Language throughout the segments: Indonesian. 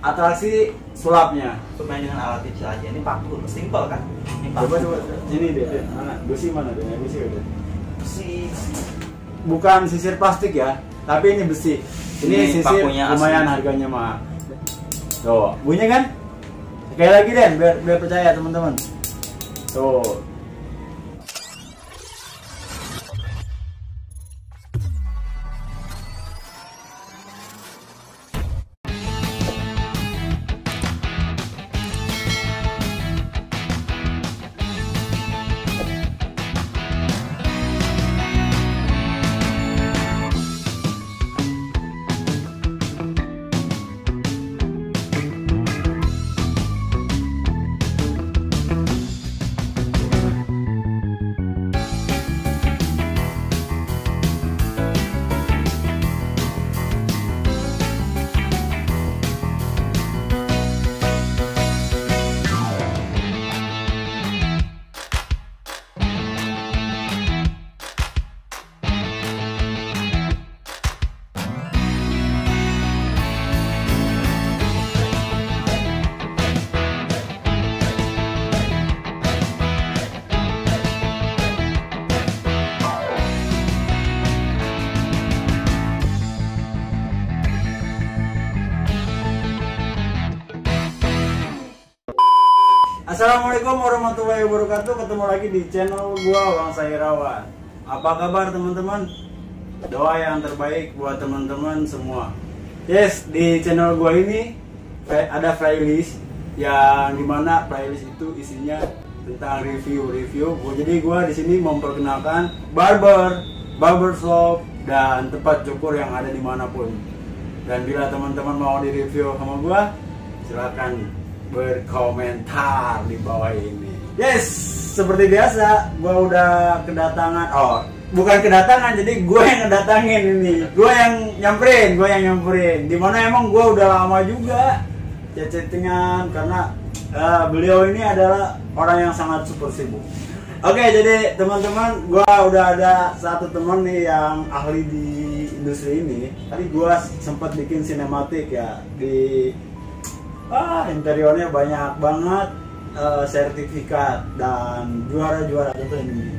atraksi sulapnya. Bermain dengan alat kecil aja. Ini paku, simple kan? Ini paku. Coba sini deh. Mana? Besi mana deh? Besi udah. Besi. Bukan sisir plastik ya, tapi ini besi. Ini sisir lumayan asli. Harganya mah. Tuh, bunyinya kan? Sekali lagi deh, biar percaya teman-teman. Tuh. Assalamualaikum warahmatullahi wabarakatuh. Ketemu lagi di channel gua Bang Sairawan. Apa kabar teman-teman? Doa yang terbaik buat teman-teman semua. Yes, di channel gua ini ada playlist yang dimana playlist itu isinya tentang review. Jadi gua di sini memperkenalkan barbershop dan tempat cukur yang ada dimanapun. Dan bila teman-teman mau di review sama gua, silakan berkomentar di bawah ini. Yes, seperti biasa, gue udah kedatangan. Bukan kedatangan, jadi gue yang ngedatangin ini. Gue yang nyamperin. Dimana emang gue udah lama juga chattingan karena beliau ini adalah orang yang sangat super sibuk. Oke, jadi teman-teman, gue udah ada satu teman nih yang ahli di industri ini. Tadi gue sempat bikin sinematik ya di interiornya banyak banget sertifikat dan juara-juara tentu ini.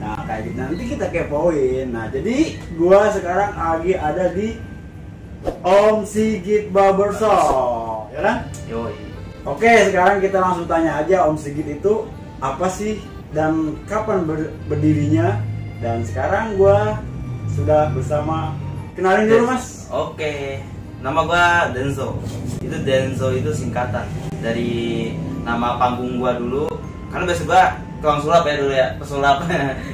Nah kayak gitu nanti kita kepoin. Nah jadi gua sekarang lagi ada di Om Sigit Barbershop, ya kan? Yoi. Oke, sekarang kita langsung tanya aja Om Sigit itu apa sih dan kapan berdirinya. Dan sekarang gua sudah bersama, kenalin dulu Mas. Oke. Nama gua Denzo. Denzo itu singkatan dari nama panggung gua dulu. Karena biasa gua tukang sulap ya dulu ya, pesulap.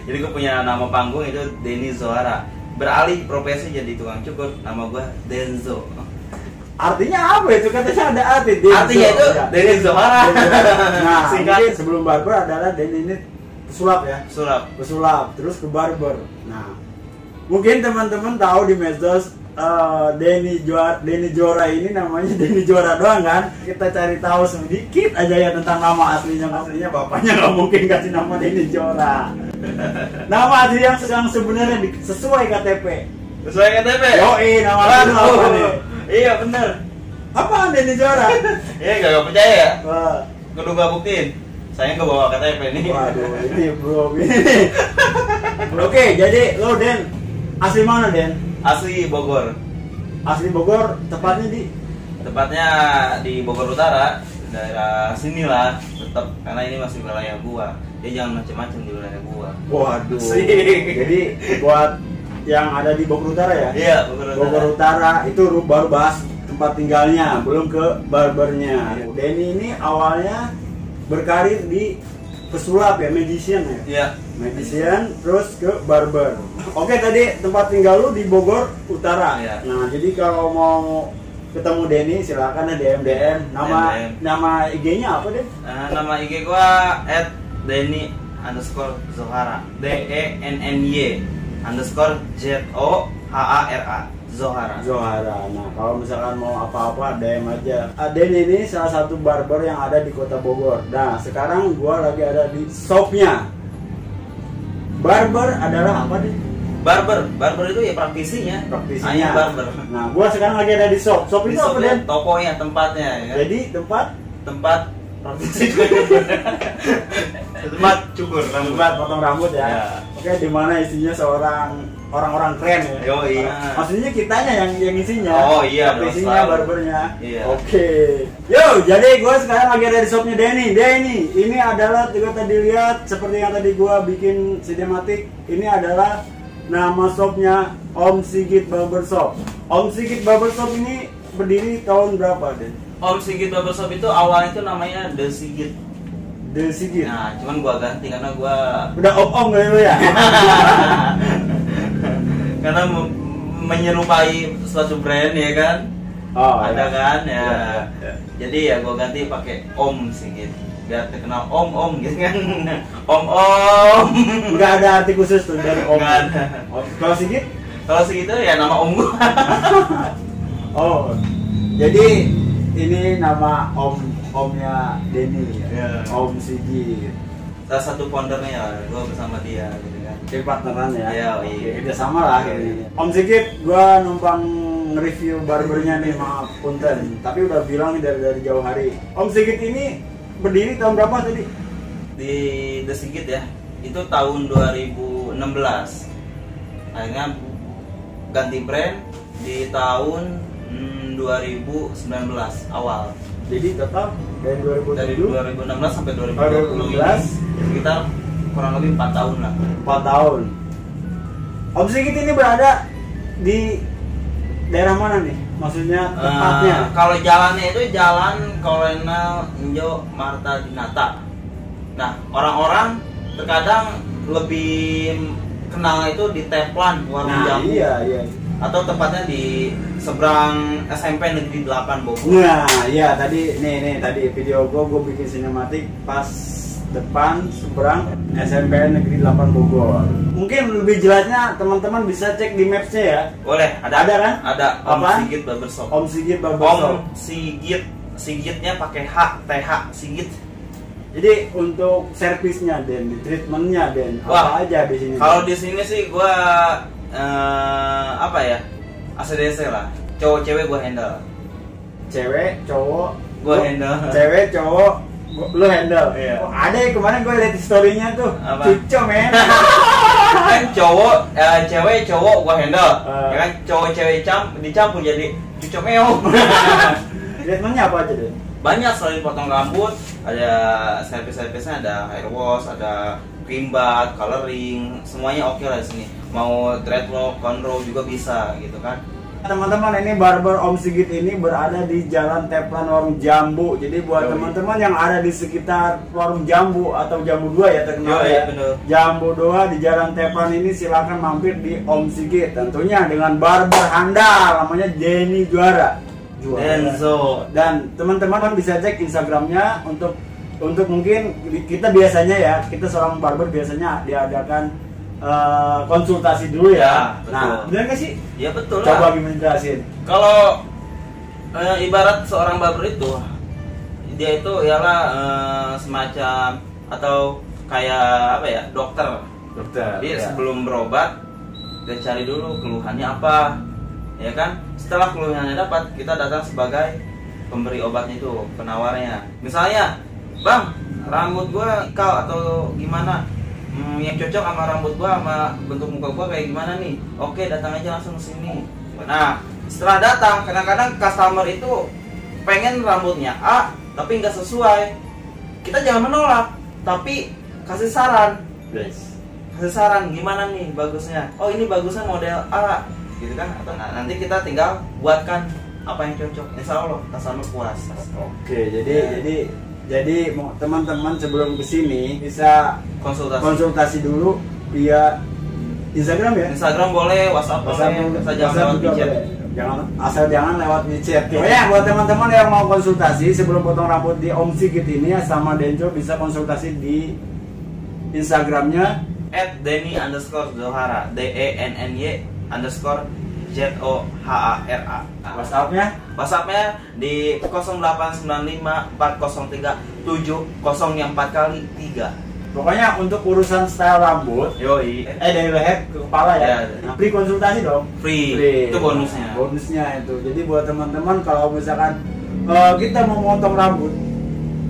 Jadi gua punya nama panggung itu Denny Zohara. Beralih profesi jadi tukang cukur, nama gua Denzo. Artinya apa itu? Katanya ada arti. Artinya itu Denny Zohara. Nah, singkat sebelum barber adalah Denny ini pesulap ya. Pesulap, terus ke barber. Nah, mungkin teman-teman tahu di medsos Denny Jora ini namanya Denny Jora doang kan. Kita cari tahu sedikit aja ya tentang nama aslinya. Aslinya bapaknya nggak mungkin kasih nama Denny Jora. Nama asli yang sebenarnya sesuai KTP. Sesuai KTP? Yoi, nama asli apa nih? Iya bener. Apaan Denny Jora? Iya gak percaya ya? Kudu gak buktiin. Saya nggak bawa KTP nih. Waduh, ini bro ini. Oke, jadi lo Den, asli mana Den? Asli Bogor. Asli Bogor, tepatnya di Bogor Utara, daerah sinilah tetap karena ini masih wilayah gua. Dia jangan macam-macam di wilayah gua. Waduh. Jadi buat yang ada di Bogor Utara ya? Iya, Bogor Utara itu baru bahas tempat tinggalnya, belum ke barbernya. Denny ini awalnya berkarir di pesulap ya, magician ya? Iya. Magician, terus ke barber. Oke, tadi tempat tinggal lu di Bogor Utara. Iya. Nah, jadi kalau mau ketemu Denny silakan ya DM. Nama IG-nya apa deh? Nama IG gua @denny_zohara. DENNY_ZOHARA. Zohara. Nah, kalau misalkan mau apa-apa DM aja. Denny ini salah satu barber yang ada di Kota Bogor. Nah, sekarang gua lagi ada di shopnya. Barber adalah apa deh? Barber itu ya praktisinya. Praktisinya. Barber. Nah, gua sekarang lagi ada di shop. Shop itu apa, Den? Tokonya, tempatnya ya. Jadi tempat praktisi tempat cukur rambut. Tempat potong rambut ya. Ya. Oke, di mana isinya orang-orang keren ya. Yoi. Maksudnya kitanya yang isinya. Oh iya, isinya barbernya. Iya. Oke. Yo, jadi gue sekarang lagi ada di shopnya Denny. Ini adalah juga tadi lihat seperti yang tadi gue bikin sinematik. Ini adalah nama shopnya Om Sigit Barbershop. Om Sigit Barbershop ini berdiri tahun berapa, Den? Om Sigit Barbershop itu awalnya itu namanya The Sigit. The Sigit. Nah, cuman gua ganti karena gua udah om gak lu ya? karena menyerupai suatu brand ya kan. Oh, ada ya. kan ya. Ya. Jadi ya gua ganti pakai Om Sigit biar terkenal om gitu kan. Om. Nggak ada arti khusus tuh dari om. Nggak ada. Kalau Sigit? Kalau segitu ya nama om gua. Oh, jadi ini nama omnya Denny ya? Ya. Om Sigit. Salah satu foundernya gua bersama dia gitu kan. Jadi partneran ya? Iya, Oke, iya. kita sama lah ini. Om Sigit, gua numpang nge-review barbernya nih, maaf punten. Tapi udah bilang nih dari jauh hari. Om Sigit ini berdiri tahun berapa tadi? Di The Sigit ya, itu tahun 2016. Akhirnya ganti brand di tahun 2019 awal. Jadi total dari 2016 sampai 2020 ini 2016 sekitar kurang lebih 4 tahun lah. 4 tahun. Om Sigit ini berada di daerah mana nih? Maksudnya tempatnya? Kalau jalannya itu Jalan Kolonel Injo Marta Dinata. Nah, orang-orang terkadang lebih kenal itu di Teplan Warung Jambu. Iya. Atau tepatnya di seberang SMP Negeri 8 Bogor. Nah, iya tadi nih tadi video gue bikin sinematik pas depan seberang SMP Negeri 8 Bogor. Mungkin lebih jelasnya teman-teman bisa cek di Maps-nya ya. Boleh, Ada kan? Ada Om Apa? Sigit Barbershop. Om Sigit Barbershop. Om Sigit, Sigitnya pakai H, TH, Sigit. Jadi untuk servisnya Den, treatmentnya Den, Wah, apa aja di sini? Kalau di sini sih gua apa ya? ACDC lah. Cowok cewek gua handle. Cewek, cowok, Gua handle. Cewek, cowok, lu handle. Iya. Oh, ada yang kemarin gue liat story-nya tuh. Apa? Cuco men. Kan cowok, cewek, cowok gua handle. Ah. Ya kan cowok cewek dicampur jadi cucok meong. Treatmentnya apa aja Den? Banyak selain potong rambut, ada servis-servisnya, ada hair wash, ada cream bath, coloring, semuanya oke lah di sini. Mau dreadlock, cornrow juga bisa gitu kan. Teman-teman, ini barber Om Sigit ini berada di Jalan Teplan Warung Jambu. Jadi buat teman-teman yang ada di sekitar Warung Jambu atau Jambu 2 ya terkenal ya. Bener. Jambu 2 di Jalan Teplan ini silakan mampir di Om Sigit. Tentunya dengan barber handal namanya Denny Juara. Denzo. Dan teman-teman bisa cek Instagramnya untuk mungkin kita biasanya ya, kita seorang barber biasanya diadakan konsultasi dulu ya. Betul. Nah, benar nggak sih? Ya betul Coba lah. gimana jelasin? Kalau ibarat seorang barber itu, dia itu ialah semacam atau kayak apa ya, dokter. Dokter. Jadi ya. sebelum berobat, dia cari dulu keluhannya apa, ya kan? Setelah keluhannya dapat, kita datang sebagai pemberi obatnya itu, penawarnya. Misalnya, bang, rambut gua ikal atau gimana? Yang cocok sama rambut gua sama bentuk muka gua kayak gimana nih? Oke, datang aja langsung ke sini. Nah, setelah datang, kadang-kadang customer itu pengen rambutnya A, tapi nggak sesuai. Kita jangan menolak, tapi kasih saran. Yes. Kasih saran gimana nih bagusnya. Oh, ini bagusnya model A, gitu kan? Atau nanti kita tinggal buatkan apa yang cocok. Insya Allah customer puas. Oke, jadi teman-teman sebelum kesini bisa konsultasi dulu via Instagram ya. Instagram boleh, WhatsApp boleh, jangan lewat chat. Jangan lewat chat. Ya, buat teman-teman yang mau konsultasi sebelum potong rambut di Om Sigit ini sama Denzo bisa konsultasi di Instagramnya @denny_zohara DENNY_ZOHARA. WhatsAppnya di 0895 403 70 yang 4 kali 3. Pokoknya untuk urusan style rambut, Yoi. dari leher ke kepala ya. Ya. Nah, free konsultasi dong. Free. Itu bonusnya. Bonusnya itu. Jadi buat teman-teman kalau misalkan kita mau motong rambut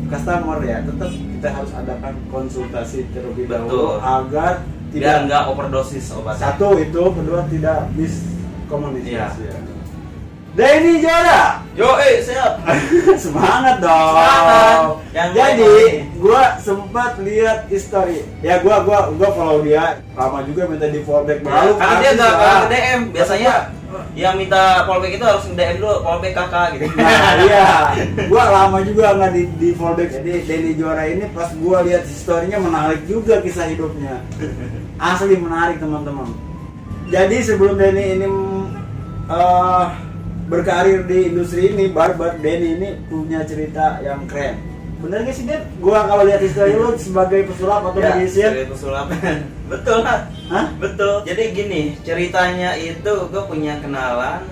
customer ya, tetap kita harus adakan konsultasi terlebih dahulu Betul. agar Biar tidak nggak overdosis obatnya. satu itu, kedua tidak miskomunikasi. Iya. Ya. Denny Jora. Siap. Semangat dong. Semangat. Yang Jadi baik. gua sempat lihat history. Ya gua follow dia lama juga minta di fallback baru. Karena dia artis nggak lah. ke DM. Biasanya yang minta fallback itu harus DM dulu, fallback kakak gitu. Nah iya, gua lama juga nggak di fallback. Jadi Denny Jora ini pas gua lihat historinya menarik juga kisah hidupnya. Asli menarik teman-teman. Jadi sebelum Denny ini berkarir di industri ini, barber, Denny ini punya cerita yang keren. Bener gak sih, Den? Gua kalau lihat history lu sebagai pesulap atau Ya, magician. sebagai pesulap. Betul lah. Hah? Betul. Jadi gini, ceritanya itu gue punya kenalan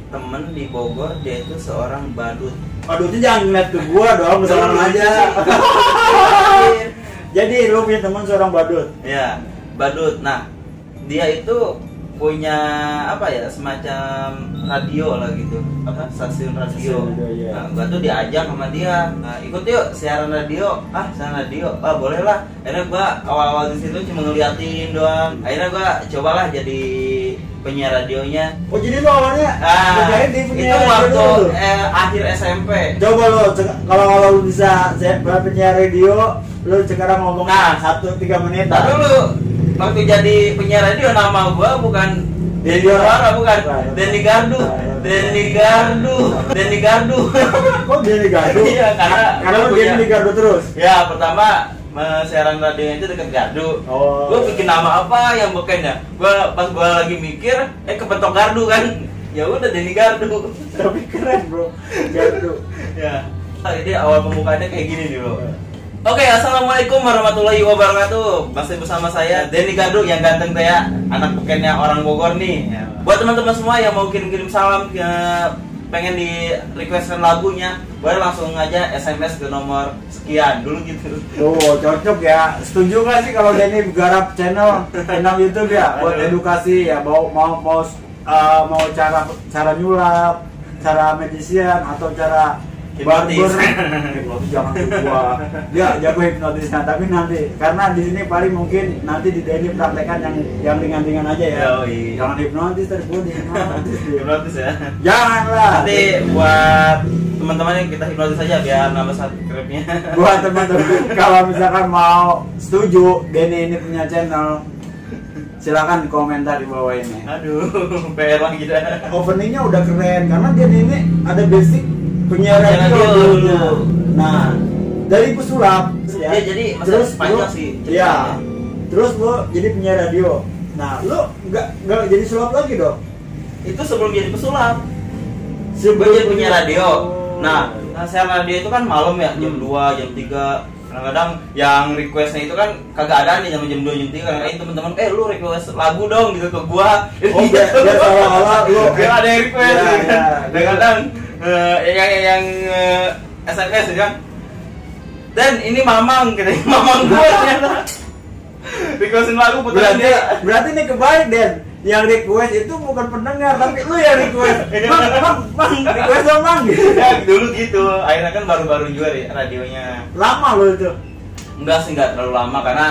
temen di Bogor, dia itu seorang badut. Aduh, itu jangan ngeliat ke gua dong, misalkan Lu aja. sih. Jadi lu punya teman seorang badut. Ya, badut. Nah, dia itu punya apa ya, semacam radio lah gitu, apa, stasiun radio. Stasiun radio, iya. Nah, gua tuh diajak sama dia, nah, ikut yuk siaran radio. Siaran radio, boleh lah. Akhirnya gua awal-awal di situ cuma ngeliatin doang. Akhirnya gua cobalah jadi penyiar radionya. Oh, jadi lu awalnya kerjain di Itu penyiar waktu radio dulu? akhir SMP. Coba lo, kalau lu bisa penyiar radio, lu sekarang ngomong Nah, 1-3 menit. Nah, dulu waktu jadi penyiar radio nama gua bukan Denny Jora, bukan Denny Gardu. Denny Gardu. Kok Denny Gardu? Iya, karena lu punya- Denny Gardu terus. Ya, pertama siaran radio itu dekat Gardu. Oh. Gua bikin nama apa yang bekennya? Pas gua lagi mikir, kepentok Gardu kan. Ya udah Denny Gardu. Tapi keren, Bro. Gardu. Ya. Jadi awal pembukaannya kayak gini nih, Bro. Oke, assalamualaikum warahmatullahi wabarakatuh. Masih bersama saya Denny Gardu yang ganteng teh ya, anak bekennya orang Bogor nih. Ya. Buat teman-teman semua yang mau kirim-kirim salam, pengen di requestkan lagunya, boleh langsung aja SMS ke nomor sekian dulu gitu. Tuh, cocok ya. Setuju nggak sih kalau Denny garap channel YouTube ya buat edukasi ya, mau cara nyulap, cara magician atau cara Hipnotis. Hipnotis jangan gua. Dia jago hipnotisnya, tapi nanti karena di sini paling mungkin nanti di Denny praktekan yang ringan-ringan aja ya. Yoi. Jangan hipnotis terus gua hipnotis. Hipnotis ya. Janganlah. Nanti buat teman-teman yang kita hipnotis aja biar nambah subscribe-nya. Buat teman-teman kalau misalkan mau setuju Denny ini punya channel, silakan komentar di bawah ini. Aduh, PR lagi dah. Openingnya udah keren karena dia ini ada basic penyiar Penyiar radio radio dulunya. dulu. Nah, dari pesulap ya. Iya, jadi masih terus panjang lu- sih Iya. ceritanya. Terus lu jadi penyiar radio. Nah, lu nggak jadi sulap lagi dong? Itu sebelum jadi pesulap. Sebelum Gue jadi punya radio. Oh. Nah, siaran radio itu kan malam ya, jam 2, jam 3. Kadang-kadang yang requestnya itu kan kagak ada nih jam 2, jam 3. Kadang-kadang teman-teman, lu request lagu dong gitu ke gua. Oh, biar seolah-olah lu Biar ada yang request. Iya, iya. Kadang-kadang yang SMS kan. Dan ini Mamang, katanya Mamang gua ternyata. Requestin lagu puterin dia. berarti ini kebalik, Den. Yang request itu bukan pendengar, tapi lu yang request. Mang, request dong, Mang. Ya dulu gitu. Akhirnya kan baru-baru juga ya radionya. Lama lo itu. Enggak sih, enggak terlalu lama karena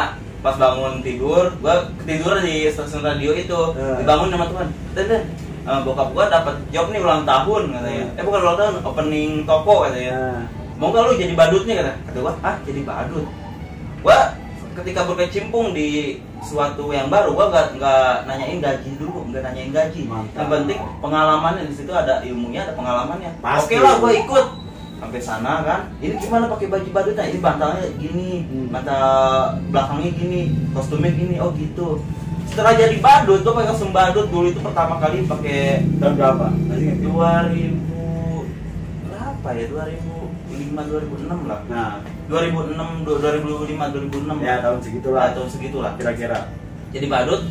pas bangun tidur, gua ketiduran di stasiun radio itu. Dibangun sama teman. Dan bokap gua dapat job nih ulang tahun katanya. Bukan ulang tahun, opening toko katanya. Mau nggak lu jadi badutnya kata gua, jadi badut. Gua ketika berkecimpung di suatu yang baru, gua nggak nanyain gaji dulu, nggak nanyain gaji. Mantap. Yang penting pengalamannya, di situ ada ilmunya, ada pengalamannya. Pasti. Oke lah, gua ikut sampai sana kan. Ini gimana pakai baju badutnya? Ini bantalnya gini, bantal belakangnya gini, kostumnya gini. Oh gitu. Setelah jadi badut, gua pakai kostum badut dulu itu pertama kali pakai Tahun berapa? Masih ingat? 2000 berapa ya, 2005 2006 lah. Nah, 2006 2005 2006 ya tahun segitulah. tahun segitulah. Kira-kira. Jadi badut,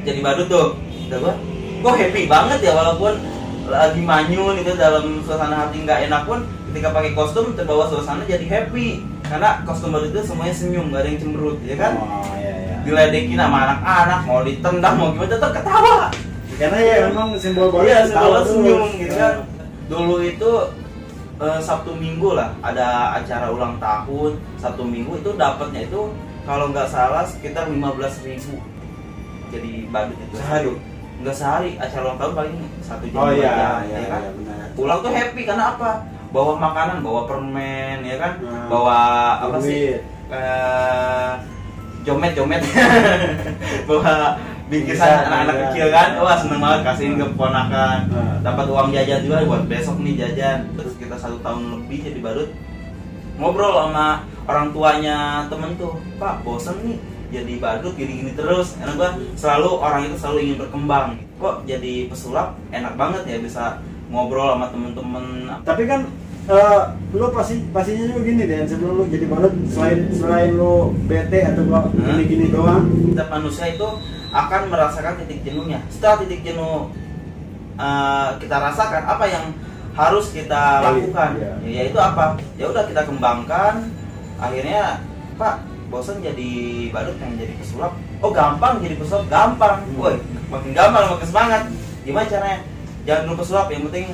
jadi badut tuh. Udah gua happy banget ya, walaupun lagi manyun itu dalam suasana hati nggak enak pun ketika pakai kostum terbawa suasana jadi happy. karena kostum badut itu semuanya senyum, gak ada yang cemberut, ya kan? Oh iya iya. Diledekin sama anak-anak, mau ditendang, mau gimana tetap ketawa. Karena ya memang simbol badut. Iya, simbol tuh. senyum gitu kan. Dulu itu Sabtu Minggu lah ada acara ulang tahun. Sabtu Minggu itu dapatnya itu kalau nggak salah sekitar 15.000. Jadi badut itu Sehari? Nggak sehari, acara ulang tahun paling 1 jam. Oh 2 iya, jam, iya, ya kan? iya, benar. Pulang tuh happy karena apa? Bawa makanan, bawa permen, ya kan? Nah, Bawa apa sih? duit. Jomet bawa bingkisan Bingkisan, anak-anak iya. kecil kan, wah seneng banget kasihin ke keponakan. Nah. Dapat uang jajan juga buat besok nih jajan. Terus kita 1 tahun lebih jadi badut, ngobrol sama orang tuanya temen tuh, Pak bosen nih jadi badut gini-gini terus. Karena gua selalu orang itu selalu ingin berkembang. Kok jadi pesulap enak banget ya bisa ngobrol sama temen-temen. Tapi kan lu pastinya juga gini deh, sebelum lu jadi badut, selain lu bete atau gini-gini doang, Setiap manusia itu akan merasakan titik jenuhnya. Setelah titik jenuh kita rasakan, apa yang harus kita lakukan? Iya. Yaitu apa? Ya udah kita kembangkan. Akhirnya, Pak, bosan jadi badut yang jadi pesulap. Oh gampang jadi pesulap, gampang. Woi, makin gampang, makin semangat. Gimana caranya? Jangan dulu pesulap, yang penting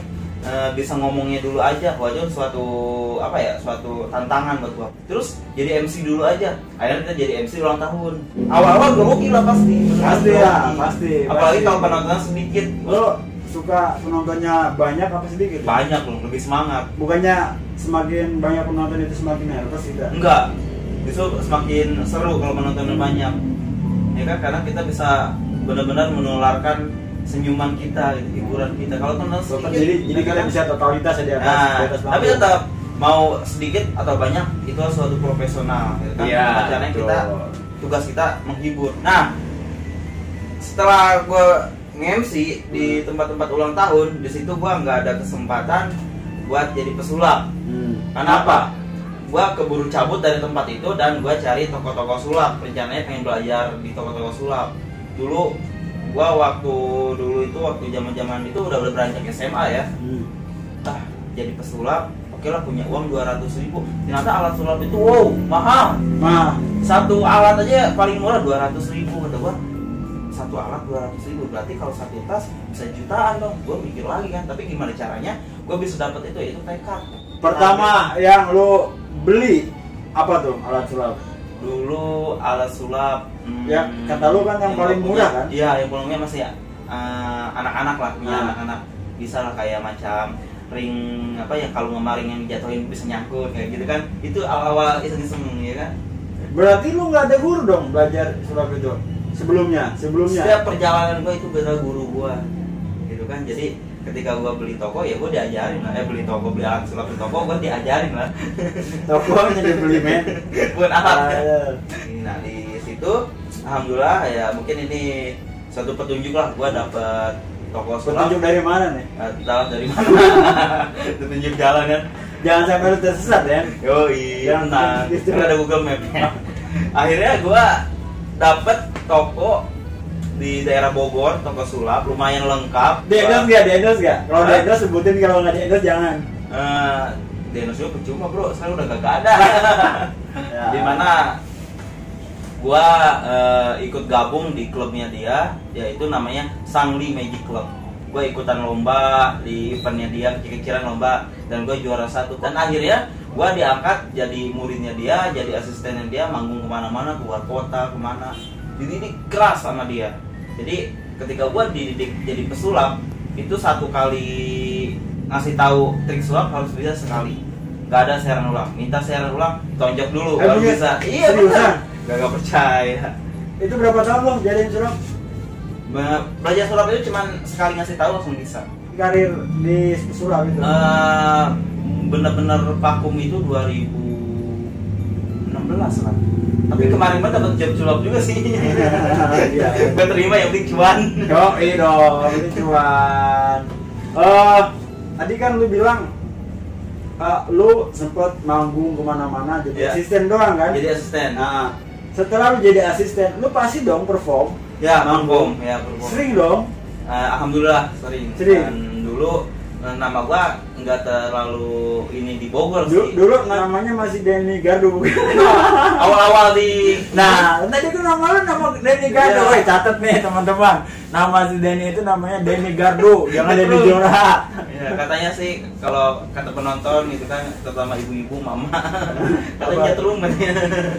bisa ngomongnya dulu aja. Wah, itu suatu tantangan buat gua. Terus jadi MC dulu aja. Akhirnya kita jadi MC ulang tahun. Awal-awal grogi lah pasti. Pasti ya, pasti. Apalagi Pasti. kalau penontonnya sedikit. Lu suka penontonnya banyak apa sedikit? Banyak loh, lebih semangat. Bukannya semakin banyak penonton itu semakin nervous gitu? Enggak. Justru semakin seru kalau penontonnya banyak. Ya kan, karena kita bisa benar-benar menularkan senyuman kita, hiburan kita. Kalau penonton sedikit, Jadi kita bisa totalitas ya di atas, nah, di atas tapi panggung. tetap mau sedikit atau banyak itu harus suatu profesional, ya kan? Iya, Caranya betul. kita tugas kita menghibur. Nah, setelah gue nge-MC di tempat-tempat ulang tahun, di situ gue nggak ada kesempatan buat jadi pesulap. Karena apa? Gue keburu cabut dari tempat itu dan gue cari toko-toko sulap. Rencananya pengen belajar di toko-toko sulap. Dulu waktu zaman-zaman itu udah beranjak SMA ya. Jadi pesulap, oke lah punya uang 200.000. Ternyata alat sulap itu wow, mahal. Satu alat aja paling murah 200.000 kata gua. Satu alat 200.000, berarti kalau satu tas bisa jutaan dong. Gua mikir lagi kan, tapi gimana caranya gua bisa dapat itu tekad. Pertama yang lu beli apa tuh alat sulap? Dulu alat sulap Ya, kata lu kan yang paling murah kan? Iya, yang paling murah masih anak-anak lah, punya Nah. anak-anak. Bisa lah kayak macam ring apa ya, kalau ngemaring yang dijatuhin bisa nyangkut kayak gitu kan. Itu awal-awal iseng-iseng ya kan. Berarti lu nggak ada guru dong belajar sulap itu sebelumnya? Setiap perjalanan gua itu beda guru gua gitu kan. Jadi ketika gua beli toko ya gua diajarin lah. Beli alat sulap di toko gua diajarin lah. Toko hanya dibeli men. Buat alat. Nah di situ alhamdulillah ya, mungkin ini suatu petunjuk lah, gua dapet toko sulap. Petunjuk dari mana nih? Tahu dari mana? Petunjuk jalan kan. Jangan sampai lu tersesat ya. Yoi, Jangan tenang. gitu. Kan ada Google Map. Akhirnya gua dapet toko di daerah Bogor, toko sulap lumayan lengkap. Di endorse nggak? Kalau di Hah? endorse sebutin, kalau nggak di endorse jangan. Di Indonesia percuma bro, sekarang udah gak ada. Ya. Dimana gua ikut gabung di klubnya dia, yaitu namanya Sangli Magic Club. Gua ikutan lomba di eventnya dia, kecil-kecilan lomba, dan gua juara 1. Dan akhirnya gua diangkat jadi muridnya dia, jadi asistennya dia, manggung kemana-mana, keluar kota, kemana. Dididik keras sama dia. Jadi ketika gua dididik jadi pesulap, itu 1 kali ngasih tahu trik sulap harus bisa sekali. Gak ada siaran ulang. Minta siaran ulang, tonjok dulu baru iya? bisa. Iya Seriusan? bener. Gak percaya. Itu berapa tahun lo jadiin sulap? Belajar sulap itu cuma sekali ngasih tahu langsung bisa. Karir di sulap itu? Bener-bener vakum itu 2016 lah. Tapi kemarin mah dapat job sulap juga sih. Iya. Gue terima, yang penting cuan. Yoi dong, ini cuan. Tadi kan lu bilang lu sempet manggung kemana-mana jadi Iya. asisten doang kan? Jadi asisten. Nah, setelah lu jadi asisten, lu pasti dong perform. Ya, manggung. perform. Sering dong. Alhamdulillah sering. Sering. Dan dulu nama gua nggak terlalu ini di Bogor Dulu, sih. dulu namanya masih Denny Gardu. Awal-awal di Nah, tadi tuh nama lu nama Denny Gardu. Iya. Woi, catat nih teman-teman. Nama si Denny itu namanya Denny Gardu, jangan Denny Jora. ya, katanya sih kalau kata penonton gitu kan, terutama ibu-ibu, mama, katanya nyetrum katanya.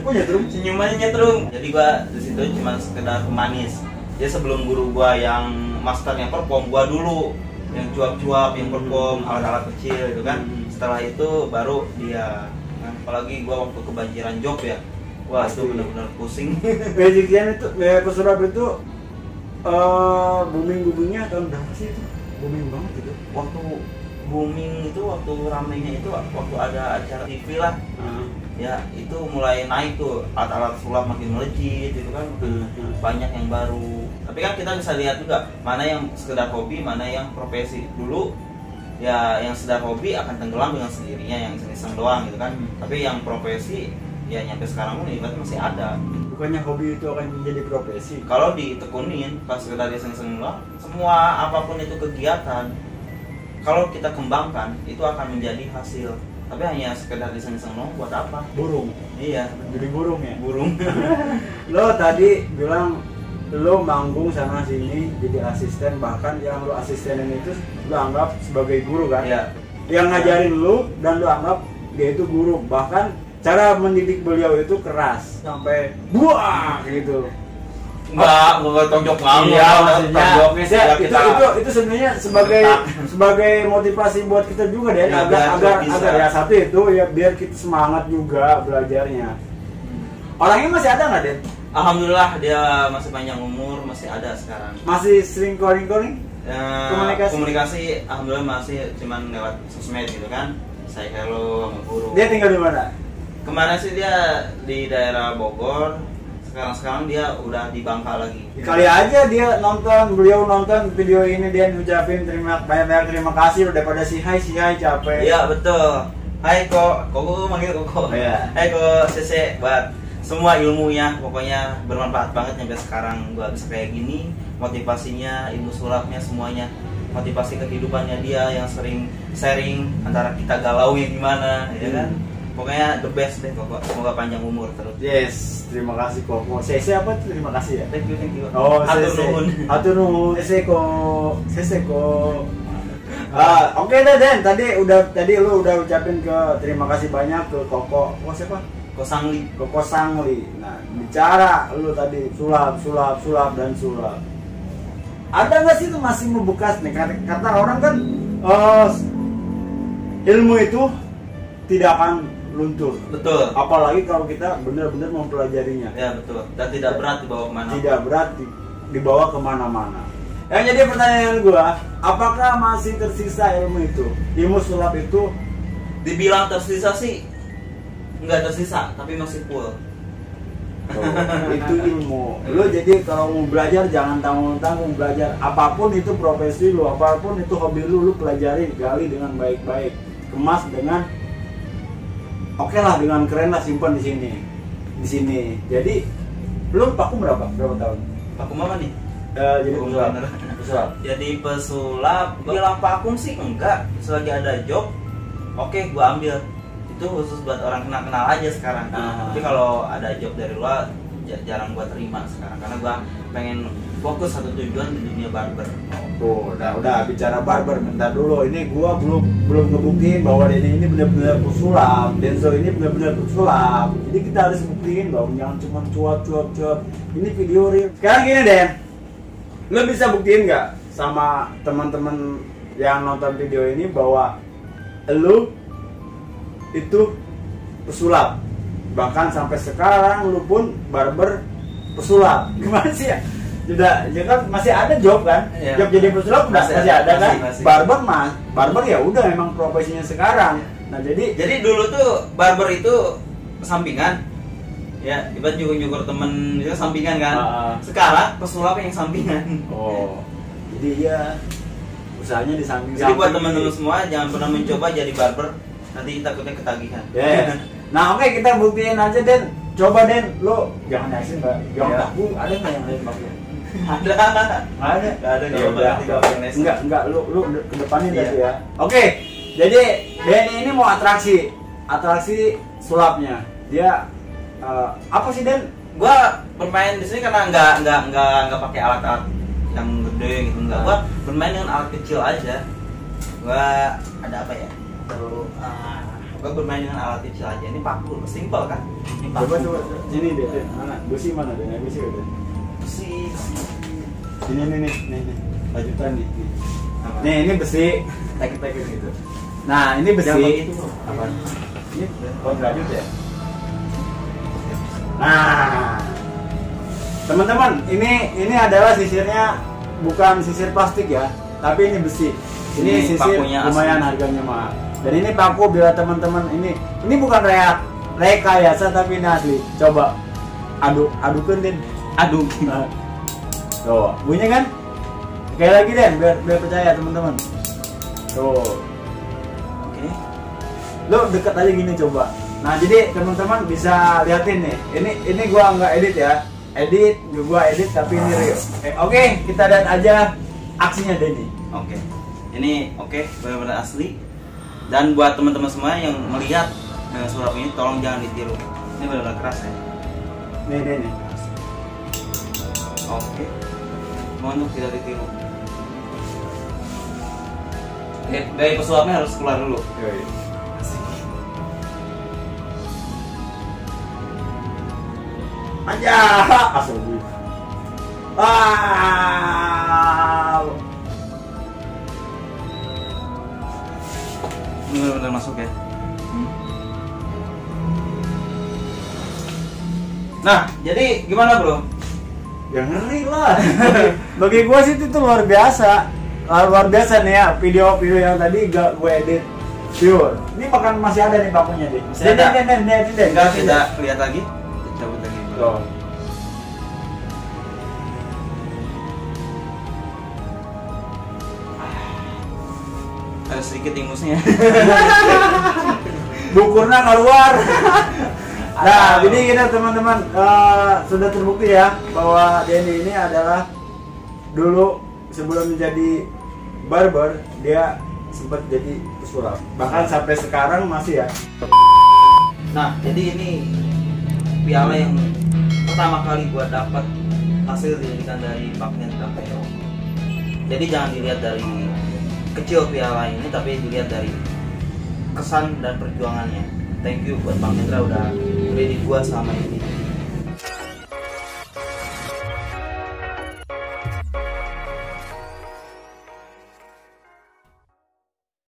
Oh, nyetrum? Senyumannya nyetrum. Jadi gua di situ cuma sekedar pemanis. Dia sebelum guru gua yang master yang perform, gua dulu yang cuap-cuap, yang perform alat-alat kecil gitu kan. Setelah itu baru dia. Nah, apalagi gua waktu kebanjiran job ya. Wah, Pasti. itu benar-benar pusing. Magician itu pesulap itu boomingnya tahun berapa sih itu? Booming banget itu. Waktu booming itu, waktu ramainya itu waktu ada acara TV lah. Ya itu mulai naik tuh, alat-alat sulap makin melejit gitu kan, banyak yang baru. Tapi kan kita bisa lihat juga mana yang sekedar hobi, mana yang profesi. Dulu ya yang sekedar hobi akan tenggelam dengan sendirinya, yang iseng-iseng doang gitu kan. Tapi yang profesi ya nyampe sekarang pun ibaratnya masih ada. Bukannya hobi itu akan menjadi profesi? Kalau ditekunin pas sekedar iseng-iseng doang, semua apapun itu kegiatan, kalau kita kembangkan itu akan menjadi hasil. Tapi hanya sekedar iseng-iseng doang buat apa? Burung. Iya, Jadi burung ya. burung. Lo tadi bilang lo manggung sana sini jadi asisten, bahkan yang lo asistenin itu lo anggap sebagai guru kan? Iya. Yang ngajarin lo dan lo anggap dia itu guru, bahkan cara mendidik beliau itu keras sampai buah gitu. Enggak tonjok ngamuk. Iya, maksudnya ya, itu sebenarnya sebagai motivasi buat kita juga deh, Ya, agar bisa. ya satu itu ya biar kita semangat juga belajarnya. Orangnya masih ada nggak, Den? Alhamdulillah dia masih panjang umur, masih ada sekarang. Masih sering calling? Komunikasi alhamdulillah masih cuman lewat sosmed gitu kan. Saya hello sama guru. Dia tinggal di mana? Kemarin sih dia di daerah Bogor. Sekarang dia udah di Bangka lagi. Kali aja dia beliau nonton video ini, dia ngucapin banyak terima kasih udah pada si hai capek. Iya betul. Hai kok gue manggil kok. Iya. Hai kok Sese buat semua ilmunya, pokoknya bermanfaat banget sampai sekarang gua bisa kayak gini. Motivasinya, ilmu sulapnya semuanya, motivasi kehidupannya dia yang sering sharing antara kita galaunya gimana, ya kan? Pokoknya the best deh kok. Semoga panjang umur terus. Yes, terima kasih Koko. Sese apa tuh? Terima kasih ya. Thank you. Oh, Hatur Sese. nuhun. Hatur nuhun. Sese ko. Oke deh Den, tadi lu udah ucapin terima kasih banyak ke Koko. Oh, siapa? Kosangli. Koko Sangli. Nah, bicara lu tadi sulap dan sulap. Ada nggak sih itu masih membekas nih? Kata orang kan ilmu itu tidak akan luntur. Betul. Apalagi kalau kita benar-benar mempelajarinya. Ya betul. Dan tidak berat dibawa kemana. Tidak berat dibawa kemana-mana. Yang jadi pertanyaan gua, apakah masih tersisa ilmu itu? Ilmu sulap itu Dibilang tersisa sih nggak tersisa, tapi masih full. itu ilmu. Lo jadi kalau mau belajar jangan tanggung-tanggung belajar. Apapun itu profesi lu, apapun itu hobi lu pelajari, gali dengan baik-baik, kemas dengan oke lah, dengan keren lah, simpan di sini. Jadi lu vakum berapa tahun? Vakum apa nih? Jadi Vakum pesulap. bener. Pesulap. Jadi pesulap, bilang vakum sih enggak. Selagi ada job, oke gua ambil. Itu khusus buat orang kenal aja sekarang. Tapi kalau ada job dari luar jarang gua terima sekarang, karena gua pengen fokus satu tujuan di dunia barber. Tuh, udah bicara barber, bentar dulu. Ini gua belum ngebuktiin bahwa Denny ini benar-benar pesulap, Denzo ini benar-benar pesulap. Jadi kita harus buktiin bahwa jangan cuma cuap. Ini video real. Sekarang gini Den, lu bisa buktiin nggak sama teman-teman yang nonton video ini bahwa lu itu pesulap? Bahkan sampai sekarang lu pun barber pesulap. Gimana sih ya? Ya kan masih ada job kan? Iya. Job jadi pesulap masih ada kan? masih. Barber ya udah memang profesinya sekarang. Nah, Jadi dulu tuh barber itu sampingan. Ya, ibarat nyukur temen itu sampingan kan. Sekarang pesulap yang sampingan. Oh. Jadi ya usahanya di samping. Jadi buat teman-teman semua jangan pernah mencoba jadi barber, nanti takutnya ketagihan. Yeah. Nah, oke, kita buktiin aja Den. Coba Den, lo jangan yakin Mbak. Jangan Iya. takut, ada nggak yang lain pakai? Ada. Ada. Nggak ada, Ya nggak udah. apa-apa, tinggal pakai nasi. Enggak, lu kedepanin Iya. tadi ya. Oke, Jadi Denny ini mau atraksi sulapnya. Dia apa sih Den? Gua bermain di sini karena nggak pakai alat-alat yang gede gitu, enggak. Gua bermain dengan alat kecil aja. Gua ada apa ya? Gua bermain dengan alat kecil aja. Ini paku, simple kan? Ini paku. Coba. Ini deh, mana? Besi mana Den? Besi udah. Besi. Ini nih. Lanjutan nih. Nih, ini besi. Tek-tek gitu. Nah, ini besi. Itu, Apa? Ini lanjut ya. Nah, teman-teman, ini adalah sisirnya bukan sisir plastik ya, tapi ini besi. Ini sisir lumayan harganya mahal. Dan ini paku bila teman-teman ini bukan rekayasa tapi ini asli. Coba adukan Den. Aduk. Nah, tuh, bunyi kan? Sekali lagi Den, biar percaya teman-teman. Tuh. Oke. Lo deket aja gini coba. Nah, jadi teman-teman bisa liatin nih. Ini gua nggak edit ya. Gua edit tapi ini real. Oke, kita lihat aja aksinya Denny. Oke. Ini benar-benar asli. Dan buat teman-teman semua yang melihat sulap ini tolong jangan ditiru. Ini benar-benar keras ya. Nih Denny. Oke. Mohon untuk tidak ditiru. Dari pesulapnya harus keluar dulu. Aja, asal gue. Ini benar-benar masuk ya. Nah, jadi gimana bro? Ya ngeri lah. Bagi gue sih itu luar biasa. Luar biasa nih ya, video-video yang tadi gak gue edit pure. Ini bahkan masih ada nih pakunya deh. Enggak, kita lihat lagi. Kita cabut lagi. Loh. Ada sedikit ingusnya. Bukurnya keluar. Nah, jadi kita teman-teman sudah terbukti ya bahwa Denny ini adalah dulu sebelum menjadi barber dia sempat jadi pesulap. Bahkan sampai sekarang masih ya. Nah, jadi ini piala yang pertama kali gua dapat hasil didikan dari Pak Hendra Peo. Jadi jangan dilihat dari kecil piala ini, tapi dilihat dari kesan dan perjuangannya. Thank you buat Pak Hendra udah didik gua selama ini.